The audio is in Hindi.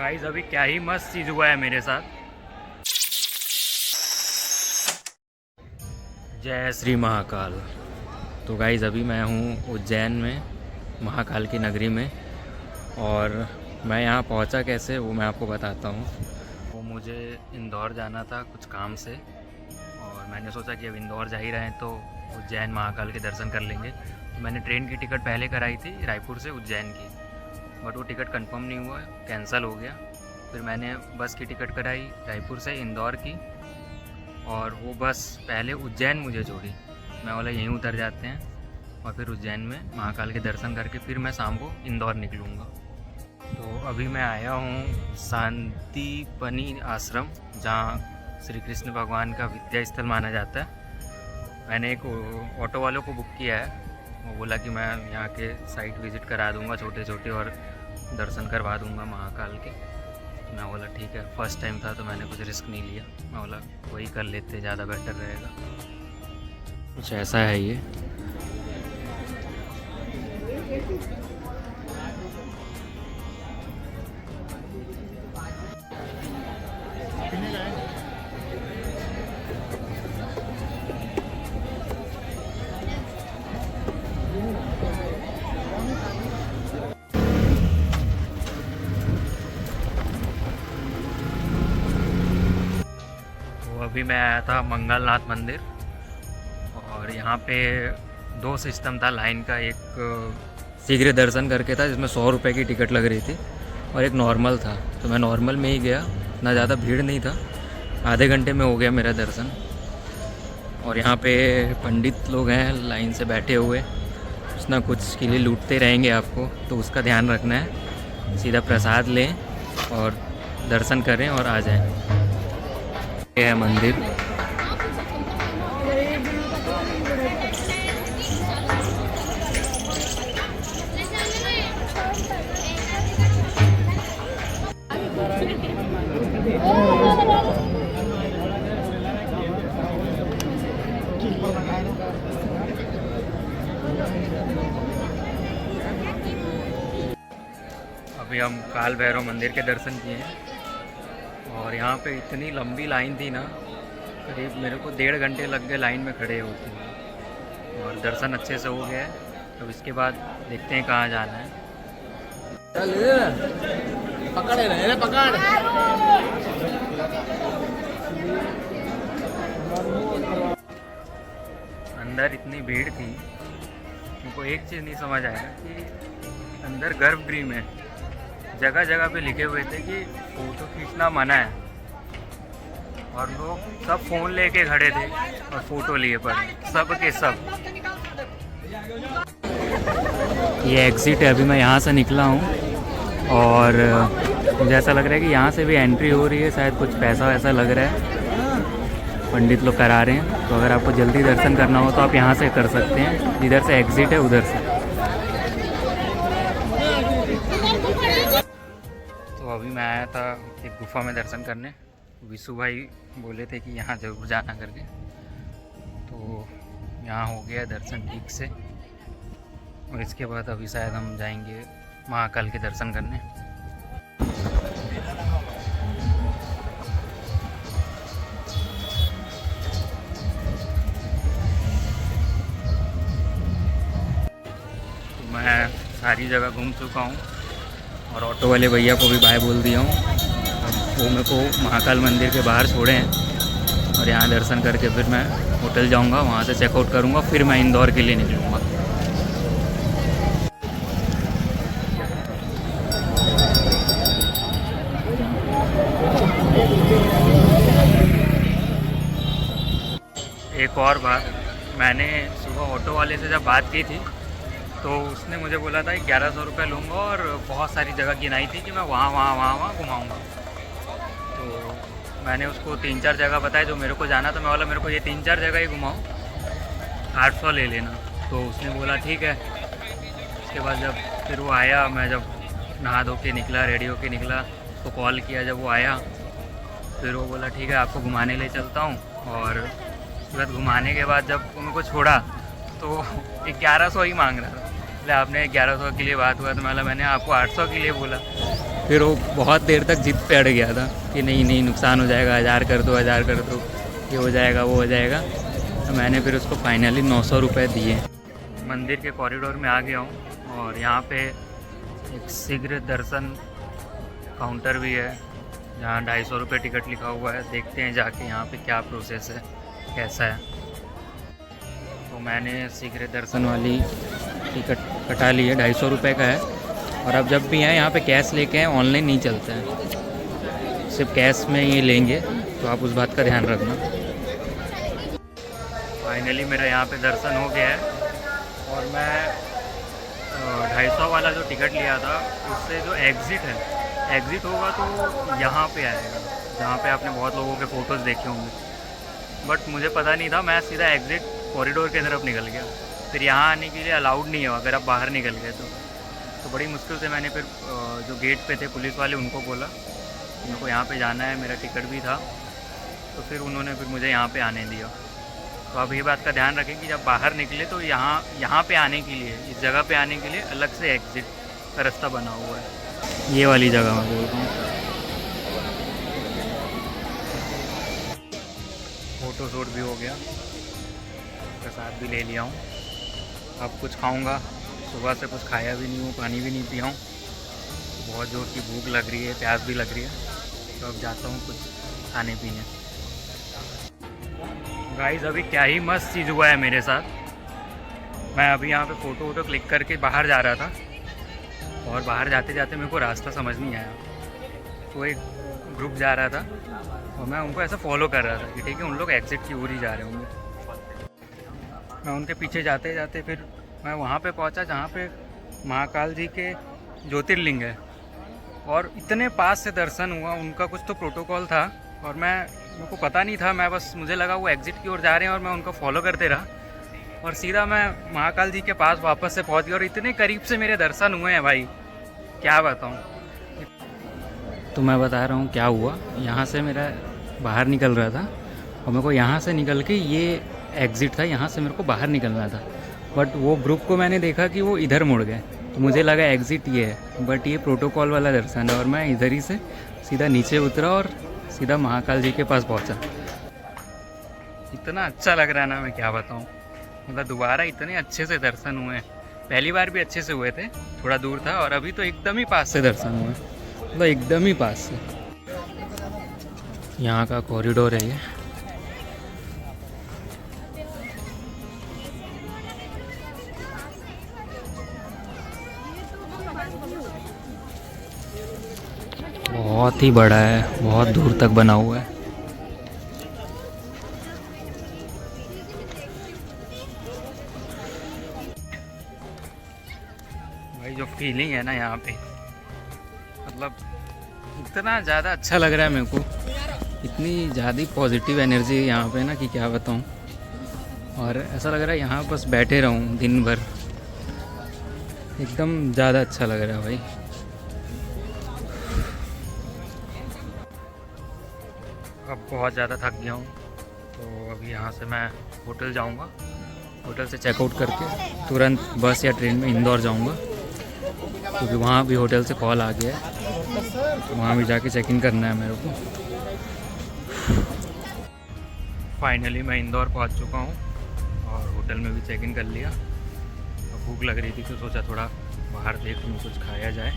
गाइस अभी क्या ही मस्त चीज़ हुआ है मेरे साथ। जय श्री महाकाल। तो गाइस अभी मैं हूँ उज्जैन में, महाकाल की नगरी में। और मैं यहाँ पहुँचा कैसे वो मैं आपको बताता हूँ। वो मुझे इंदौर जाना था कुछ काम से, और मैंने सोचा कि अब इंदौर जा ही रहे हैं तो उज्जैन महाकाल के दर्शन कर लेंगे। तो मैंने ट्रेन की टिकट पहले कराई थी रायपुर से उज्जैन की, बट वो टिकट कंफर्म नहीं हुआ, कैंसिल हो गया। फिर मैंने बस की टिकट कराई रायपुर से इंदौर की, और वो बस पहले उज्जैन मुझे छोड़ी। मैं बोला यहीं उतर जाते हैं और फिर उज्जैन में महाकाल के दर्शन करके फिर मैं शाम को इंदौर निकलूँगा। तो अभी मैं आया हूँ शांतिपनी आश्रम, जहाँ श्री कृष्ण भगवान का विद्या स्थल माना जाता है। मैंने एक ऑटो वालों को बुक किया है, वो बोला कि मैं यहाँ के साइट विज़िट करा दूँगा छोटे छोटे, और दर्शन करवा दूँगा महाकाल के। तो मैं बोला ठीक है, फ़र्स्ट टाइम था तो मैंने कुछ रिस्क नहीं लिया। मैं बोला वही कर लेते, ज़्यादा बेटर रहेगा। कुछ ऐसा है ये। अभी मैं आया था मंगलनाथ मंदिर, और यहाँ पे दो सिस्टम था लाइन का। एक शीघ्र दर्शन करके था जिसमें 100 रुपये की टिकट लग रही थी, और एक नॉर्मल था। तो मैं नॉर्मल में ही गया, ना ज़्यादा भीड़ नहीं था, आधे घंटे में हो गया मेरा दर्शन। और यहाँ पे पंडित लोग हैं लाइन से बैठे हुए, कुछ ना कुछ के लिए लूटते रहेंगे आपको, तो उसका ध्यान रखना है। सीधा प्रसाद लें और दर्शन करें और आ जाएं। ये है मंदिर। अभी हम काल भैरव मंदिर के दर्शन किए हैं, और यहाँ पे इतनी लंबी लाइन थी ना, करीब मेरे को 1.5 घंटे लग गए लाइन में खड़े होते हुए। और दर्शन अच्छे से हो गया है। तो इसके बाद देखते हैं कहाँ जाना है। पकड़े रहे पकड़। अंदर इतनी भीड़ थी, मुझको एक चीज़ नहीं समझ आया कि अंदर गर्भगृह में जगह जगह पे लिखे हुए थे कि फ़ोटो खींचना मना है, और लोग सब फ़ोन लेके खड़े थे और फ़ोटो लिए पड़े, सब के सब। ये एग्ज़िट है, अभी मैं यहाँ से निकला हूँ, और मुझे ऐसा लग रहा है कि यहाँ से भी एंट्री हो रही है, शायद कुछ पैसा वैसा लग रहा है, पंडित लोग करा रहे हैं। तो अगर आपको जल्दी दर्शन करना हो तो आप यहाँ से कर सकते हैं, इधर से एग्ज़िट है, उधर से। तो अभी मैं आया था एक गुफा में दर्शन करने, विशु भाई बोले थे कि यहाँ ज़रूर जाना करके। तो यहाँ हो गया दर्शन ठीक से, और इसके बाद अभी शायद हम जाएंगे महाकाल के दर्शन करने। तो मैं सारी जगह घूम चुका हूँ, और ऑटो वाले भैया को भी बाय बोल दिया हूँ। वो मेरे को महाकाल मंदिर के बाहर छोड़े हैं, और यहाँ दर्शन करके फिर मैं होटल जाऊँगा, वहाँ से चेकआउट करूँगा, फिर मैं इंदौर के लिए निकलूँगा। एक और बात, मैंने सुबह ऑटो वाले से जब बात की थी तो उसने मुझे बोला था 1100 रुपये लूँगा, और बहुत सारी जगह गिनाई थी कि मैं वहाँ घुमाऊँगा। तो मैंने उसको 3-4 जगह बताया जो मेरे को जाना, तो मैं बोला मेरे को ये 3-4 जगह ही घुमाओ, 800 ले लेना। तो उसने बोला ठीक है। उसके बाद जब फिर वो आया, मैं जब नहा धो के निकला, रेडी होके निकला, उसको कॉल किया, जब वो आया फिर वो बोला ठीक है आपको घुमाने ले चलता हूँ। और उसके बाद घुमाने के बाद जब वो मेरे को छोड़ा तो 1100 ही मांग रहा था। आपने 1100 के लिए बात हुआ, तो मैंने आपको 800 के लिए बोला। फिर वो बहुत देर तक जिद पे अड़ गया था कि नहीं नहीं नुकसान हो जाएगा, 1000 कर दो, 1000 कर दो, ये हो जाएगा वो हो जाएगा। तो मैंने फिर उसको फाइनली 900 रुपये दिए। मंदिर के कॉरिडोर में आ गया हूँ और यहाँ पे एक शीघ्र दर्शन काउंटर भी है जहाँ 250 रुपये टिकट लिखा हुआ है। देखते हैं जाके यहाँ पे क्या प्रोसेस है, कैसा है। तो मैंने शीघ्र दर्शन वाली टिकट कटा ली है, 250 रुपये का है। और अब जब भी आए यहाँ पे कैश लेके आए, ऑनलाइन नहीं चलता है, सिर्फ कैश में ये लेंगे, तो आप उस बात का ध्यान रखना। फाइनली मेरा यहाँ पे दर्शन हो गया है और मैं 250 वाला जो टिकट लिया था उससे जो एग्ज़िट होगा तो यहाँ पे आएगा जहाँ पे आपने बहुत लोगों के फ़ोटोज़ देखे होंगे। बट मुझे पता नहीं था, मैं सीधा एग्ज़िट कॉरिडोर की तरफ निकल गया। फिर यहाँ आने के लिए अलाउड नहीं है अगर आप बाहर निकल गए तो बड़ी मुश्किल से मैंने फिर जो गेट पे थे पुलिस वाले उनको बोला उनको यहाँ पे जाना है, मेरा टिकट भी था। तो फिर उन्होंने फिर मुझे यहाँ पे आने दिया। तो अब ये बात का ध्यान रखें कि जब बाहर निकले तो यहाँ पे आने के लिए, इस जगह पे आने के लिए अलग से एग्ज़िट का रास्ता बना हुआ है। ये वाली जगह मैं बोल रहा हूँ। फ़ोटो शूट भी हो गया, प्रसाद भी ले लिया हूँ। अब कुछ खाऊँगा, सुबह से कुछ खाया भी नहीं हूँ, पानी भी नहीं पिया हूँ। बहुत ज़ोर की भूख लग रही है, प्यास भी लग रही है, तो अब जाता हूँ कुछ खाने पीने। गाइस अभी क्या ही मस्त चीज़ हुआ है मेरे साथ। मैं अभी यहाँ पे फ़ोटो वोटो क्लिक करके बाहर जा रहा था और बाहर जाते जाते मेरे को रास्ता समझ नहीं आया। तो एक ग्रुप जा रहा था और मैं उनको ऐसा फॉलो कर रहा था कि ठीक है उन लोग एग्ज़िट की ओर ही जा रहे होंगे। मैं उनके पीछे जाते जाते फिर मैं वहाँ पे पहुँचा जहाँ पे महाकाल जी के ज्योतिर्लिंग है और इतने पास से दर्शन हुआ। उनका कुछ तो प्रोटोकॉल था और मेरे को पता नहीं था, मैं बस मुझे लगा वो एग्ज़िट की ओर जा रहे हैं और मैं उनको फॉलो करते रहा और सीधा मैं महाकाल जी के पास वापस से पहुंच गया और इतने करीब से मेरे दर्शन हुए हैं भाई, क्या बताऊं। तो मैं बता रहा हूं क्या हुआ। यहाँ से मेरा बाहर निकल रहा था और मेरे को यहाँ से निकल के ये एग्ज़िट था, यहाँ से मेरे को बाहर निकलना था। बट वो ग्रुप को मैंने देखा कि वो इधर मुड़ गए, तो मुझे लगा एग्ज़िट ये है, बट ये प्रोटोकॉल वाला दर्शन है। और मैं इधर ही से सीधा नीचे उतरा और सीधा महाकाल जी के पास पहुंचा। इतना अच्छा लग रहा है ना, मैं क्या बताऊं। मतलब दोबारा इतने अच्छे से दर्शन हुए हैं। पहली बार भी अच्छे से हुए थे, थोड़ा दूर था, और अभी तो एकदम ही पास से दर्शन हुए, मतलब एकदम ही पास से। यहाँ का कॉरिडोर है ये। बहुत ही बड़ा है, बहुत दूर तक बना हुआ है। भाई जो फीलिंग है ना यहाँ पे, मतलब इतना ज़्यादा अच्छा लग रहा है मेरे को, इतनी ज़्यादा पॉजिटिव एनर्जी है यहाँ पे ना कि क्या बताऊँ। और ऐसा लग रहा है यहाँ बस बैठे रहूँ दिन भर, एकदम ज़्यादा अच्छा लग रहा है भाई। अब बहुत ज़्यादा थक गया हूँ, तो अभी यहाँ से मैं होटल जाऊँगा। होटल से चेकआउट करके तुरंत बस या ट्रेन में इंदौर जाऊँगा, क्योंकि वहाँ भी होटल से कॉल आ गया है, तो वहाँ भी जाके चेक इन करना है मेरे को। फाइनली मैं इंदौर पहुँच चुका हूँ और होटल में भी चेक इन कर लिया। भूख लग रही थी तो सोचा थोड़ा बाहर देख लूँ, कुछ खाया जाए।